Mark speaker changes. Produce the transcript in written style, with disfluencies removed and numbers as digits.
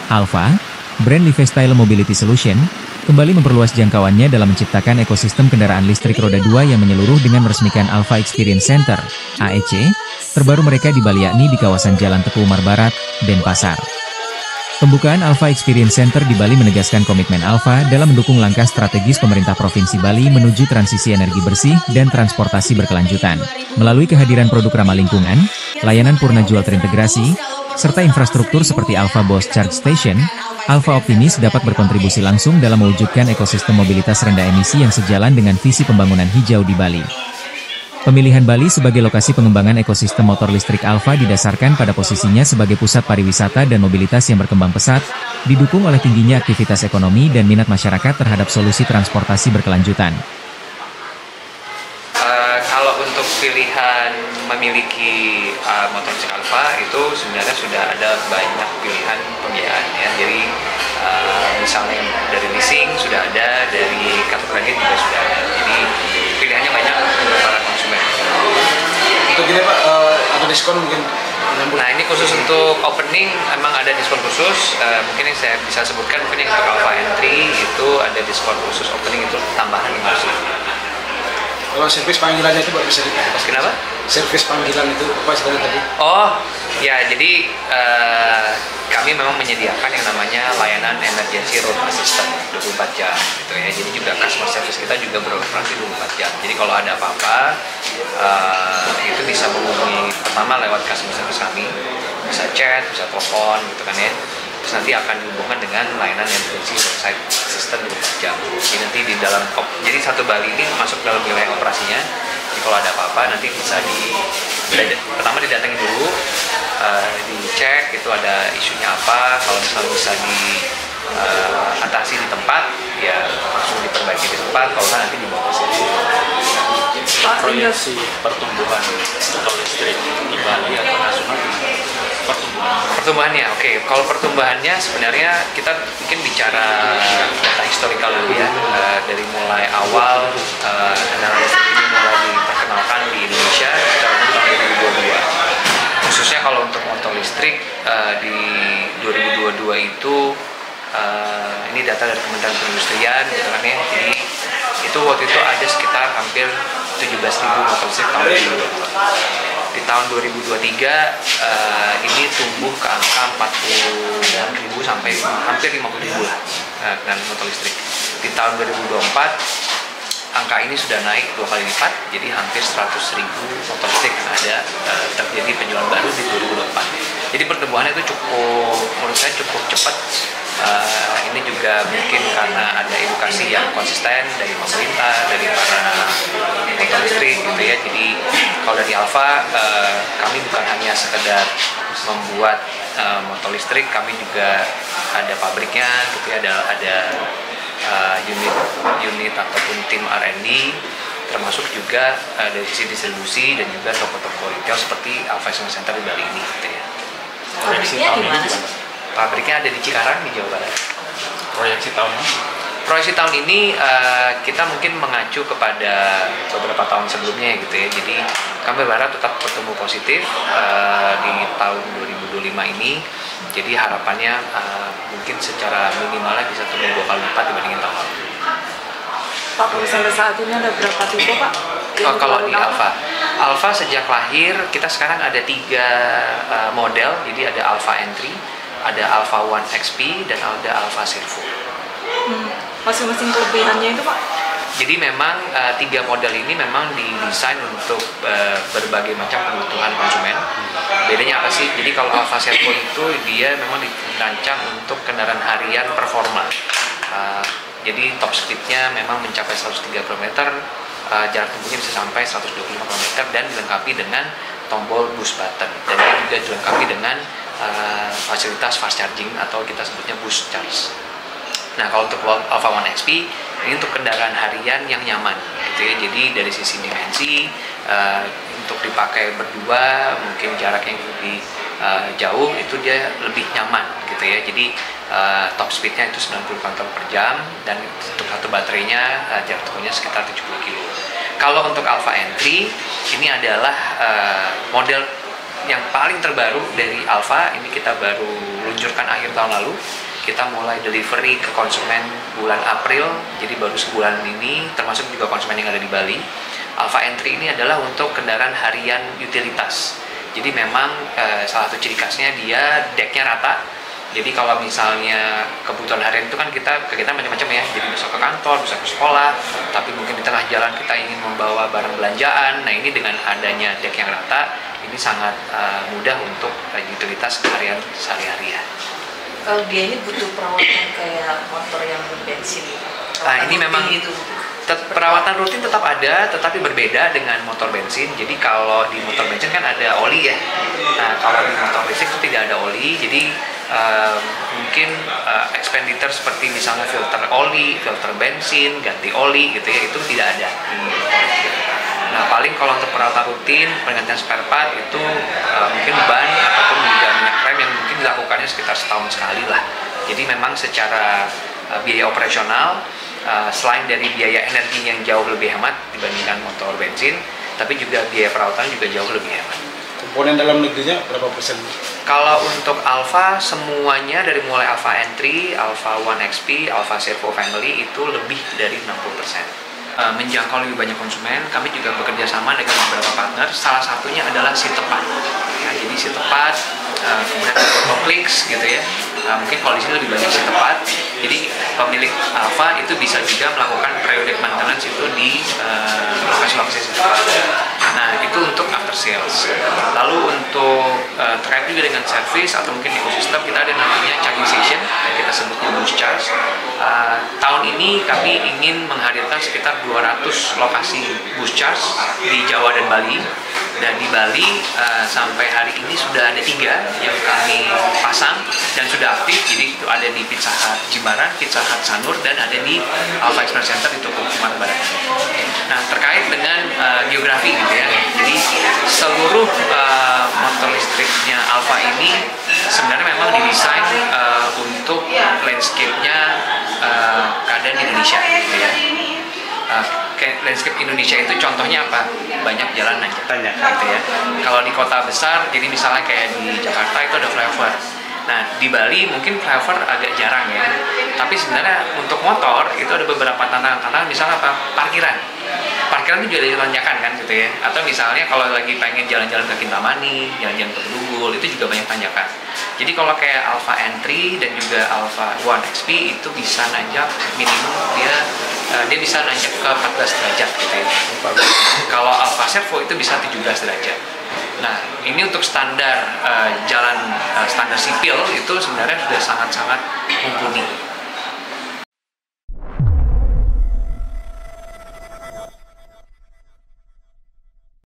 Speaker 1: Alfa, brand lifestyle mobility solution, kembali memperluas jangkauannya dalam menciptakan ekosistem kendaraan listrik roda 2 yang menyeluruh dengan meresmikan Alfa Experience Center, AEC, terbaru mereka di Bali yakni di kawasan Jalan Teku Umar Barat, Denpasar. Pembukaan Alfa Experience Center di Bali menegaskan komitmen Alfa dalam mendukung langkah strategis pemerintah Provinsi Bali menuju transisi energi bersih dan transportasi berkelanjutan. Melalui kehadiran produk ramah lingkungan, layanan purna jual terintegrasi, serta infrastruktur seperti Alfa Boss Charge Station, Alfa optimis dapat berkontribusi langsung dalam mewujudkan ekosistem mobilitas rendah emisi yang sejalan dengan visi pembangunan hijau di Bali. Pemilihan Bali sebagai lokasi pengembangan ekosistem motor listrik Alfa didasarkan pada posisinya sebagai pusat pariwisata dan mobilitas yang berkembang pesat, didukung oleh tingginya aktivitas ekonomi dan minat masyarakat terhadap solusi transportasi berkelanjutan.
Speaker 2: Kalau untuk pilihan memiliki motor listrik Alfa itu sebenarnya sudah ada banyak pilihan pembiayaan ya. Jadi misalnya dari leasing sudah ada, dari kartu kredit juga sudah ada. Jadi pilihannya banyak untuk para konsumen.
Speaker 3: Untuk gini Pak, ada diskon mungkin?
Speaker 2: Nah ini khusus untuk opening emang ada diskon khusus. Mungkin yang saya bisa sebutkan mungkin yang untuk Alfa Entry itu ada diskon khusus opening itu tambahan 500.
Speaker 3: Kalau servis panggilannya itu Pak bisa dikasih?
Speaker 2: Kenapa?
Speaker 3: Servis panggilan itu apa istilahnya tadi?
Speaker 2: Oh ya, jadi kami memang menyediakan yang namanya layanan emergency road assistant 24 jam gitu ya. Jadi juga customer service kita juga beroperasi 24 jam. Jadi kalau ada apa-apa itu bisa menghubungi pertama lewat customer service kami, bisa chat, bisa telepon gitu kan ya. Terus nanti akan dihubungkan dengan layanan emergency roadside assistant 24 jam. Jadi nanti di dalam jadi satu Bali ini masuk dalam wilayah operasinya. Jadi kalau ada apa-apa nanti bisa pertama didatangi dulu, dicek itu ada isunya apa. Kalau misalnya bisa diatasi di tempat, ya langsung diperbaiki di tempat. Kalau nggak nanti dibawa ke sini.
Speaker 4: Proyeksi pertumbuhan motor listrik di Bali atau nasional
Speaker 2: pertumbuhannya, oke. Kalau pertumbuhannya sebenarnya kita mungkin bicara data historikal dulu ya. Dari mulai awal kendaraan listrik ini mulai diperkenalkan di Indonesia sekitar tahun 2022. Khususnya kalau untuk motor listrik di 2022 itu ini data dari Kementerian Perindustrian gitu kan ya. Jadi itu waktu itu ada sekitar hampir 17.000 motor listrik tahun 2022. Di tahun 2023 ini tumbuh ke angka 40.000 sampai hampir 50.000 lah dengan motor listrik. Di tahun 2024 angka ini sudah naik 2 kali lipat, jadi hampir 100.000 motor listrik yang ada terjadi penjualan baru di 2024. Jadi pertumbuhannya itu menurut saya cukup cepat. Ini juga mungkin karena ada edukasi yang konsisten dari pemerintah, dari para motor listrik gitu ya. Jadi kalau dari Alfa, kami bukan hanya sekedar membuat motor listrik, kami juga ada pabriknya gitu ya, ada unit ataupun tim R&D, termasuk juga dari sisi distribusi dan juga toko-toko retail seperti Alfa Experience Center di Bali ini gitu ya.
Speaker 4: Proyeksi tahun ini gimana?
Speaker 2: Pabriknya ada di Cikarang di Jawa Barat.
Speaker 4: Proyeksi tahun ini?
Speaker 2: Proyeksi tahun ini kita mungkin mengacu kepada beberapa tahun sebelumnya gitu ya. Jadi kami berharap tetap bertumbuh positif di tahun 2025 ini. Jadi harapannya mungkin secara minimalnya bisa tumbuh 2 kali lipat dibandingin tahun lalu.
Speaker 5: Pak, kalau sampai saat ini ada berapa tipe Pak?
Speaker 2: Kalau di Alfa sejak lahir kita sekarang ada 3 model. Jadi ada Alfa Entry, ada Alfa One XP, dan ada Alfa Servo.
Speaker 5: Masing-masing kelebihannya itu Pak?
Speaker 2: Jadi memang 3 model ini memang didesain untuk berbagai macam kebutuhan konsumen. Bedanya apa sih? Jadi kalau Alfa Servo itu dia memang dirancang untuk kendaraan harian performa. Jadi top speednya memang mencapai 103 km, jarak tempuhnya bisa sampai 125 km dan dilengkapi dengan tombol boost button. Dan ini juga dilengkapi dengan fasilitas fast charging atau kita sebutnya boost charge. Nah kalau untuk Alfa One XP ini untuk kendaraan harian yang nyaman gitu ya. Jadi dari sisi dimensi untuk dipakai berdua mungkin jarak yang lebih jauh itu dia lebih nyaman gitu ya. Jadi top speednya itu 90 km per jam dan untuk satu baterainya jarak tempuhnya sekitar 70 km. Kalau untuk Alfa Entry ini adalah model yang paling terbaru dari Alfa ini kita baru luncurkan akhir tahun lalu. Kita mulai delivery ke konsumen bulan April, jadi baru sebulan ini, termasuk juga konsumen yang ada di Bali. Alfa Entry ini adalah untuk kendaraan harian utilitas. Jadi memang salah satu ciri khasnya dia decknya rata. Jadi kalau misalnya kebutuhan harian itu kan kita macam-macam ya. Jadi bisa ke kantor, bisa ke sekolah, tapi mungkin di tengah jalan kita ingin membawa barang belanjaan. Nah ini dengan adanya deck yang rata, ini sangat mudah untuk utilitas harian sehari-hari ya.
Speaker 5: Kalau dia ini butuh perawatan kayak motor yang berbensin.
Speaker 2: Nah ini memang perawatan rutin tetap ada, tetapi berbeda dengan motor bensin. Jadi kalau di motor bensin kan ada oli ya. Nah kalau di motor listrik itu tidak ada oli. Jadi mungkin expenditure seperti misalnya filter oli, filter bensin, ganti oli gitu ya, itu tidak ada di motor listrik. Nah paling kalau untuk perawatan rutin, penggantian spare part itu mungkin ban ataupun juga minyak rem yang mungkin dilakukannya sekitar setahun sekali lah. Jadi memang secara biaya operasional, selain dari biaya energi yang jauh lebih hemat dibandingkan motor bensin, tapi juga biaya perawatan juga jauh lebih hemat.
Speaker 3: Komponen dalam negerinya berapa persen?
Speaker 2: Kalau untuk Alfa, semuanya dari mulai Alfa Entry, Alfa One XP, Alfa Servo Family itu lebih dari 60%. Menjangkau lebih banyak konsumen, kami juga bekerja sama dengan beberapa partner. Salah satunya adalah Si Tepat. Ya, jadi Si Tepat, kemudian Autoclicks gitu ya. Mungkin kalau di sini lebih banyak Si Tepat. Jadi pemilik Alfa itu bisa juga melakukan periodic maintenance itu di lokasi-lokasi Si Tepat. Nah itu untuk after sales. Lalu untuk terkait juga dengan service atau mungkin ekosistem, kita ada namanya charging station yang kita sebutnya boost charge. Tahun ini kami ingin menghadirkan sekitar 200 lokasi boost charge di Jawa dan Bali. Dan di Bali sampai hari ini sudah ada 3 yang kami pasang dan sudah aktif. Jadi itu ada di Pizza Hut Jimbaran, Pizza Hut Sanur, dan ada di Alfa Express Center di Toko Sumatera Barat. Nah terkait dengan geografi gitu ya, jadi seluruh motor listriknya Alfa ini sebenarnya memang didesain untuk landscape-nya keadaan di Indonesia gitu ya. Landscape Indonesia itu contohnya apa? Banyak jalan nanjak gitu ya. Kalau di kota besar, jadi misalnya kayak di Jakarta itu ada flyover. Nah di Bali mungkin flyover agak jarang ya. Tapi sebenarnya untuk motor itu ada beberapa tantangan-tantangan, misalnya apa? Parkiran itu juga ada tanjakan kan gitu ya. Atau misalnya kalau lagi pengen jalan-jalan ke Kintamani, jalan-jalan ke Bedugul, itu juga banyak tanjakan. Jadi kalau kayak Alfa Entry dan juga Alfa One XP itu bisa nanjak minimum dia bisa nanjak ke 14 derajat gitu ya. Kalau Alfa Servo itu bisa 17 derajat. Nah ini untuk standar jalan standar sipil itu sebenarnya sudah sangat-sangat mumpuni.